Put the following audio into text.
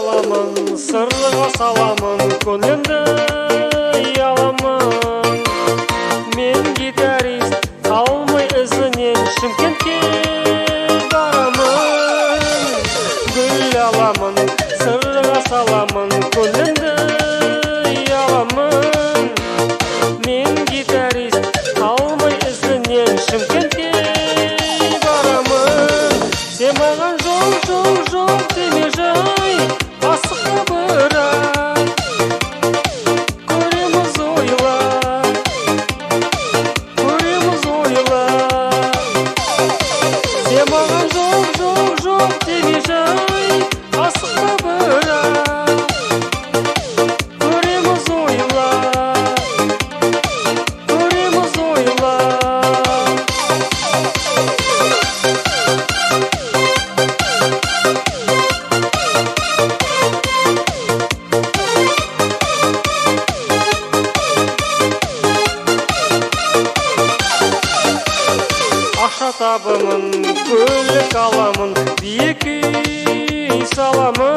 аламын, сырға саламын, көңілімді ұяламын. Мен гитарист, қалмай ізінен Шымкентке барамын. Гүл аламын, сырға саламын, көңілімді ұяламын. Мен гитарист, қалмай ізінен Шымкентке барамын. Сен маған жоқ деме жай, асықпа бірақ көреміз ойлап, сен маған жоқ деме жай, асықпа бірақ көреміз ойлап. Ақша табымын, көлік аламын, биік үй саламын.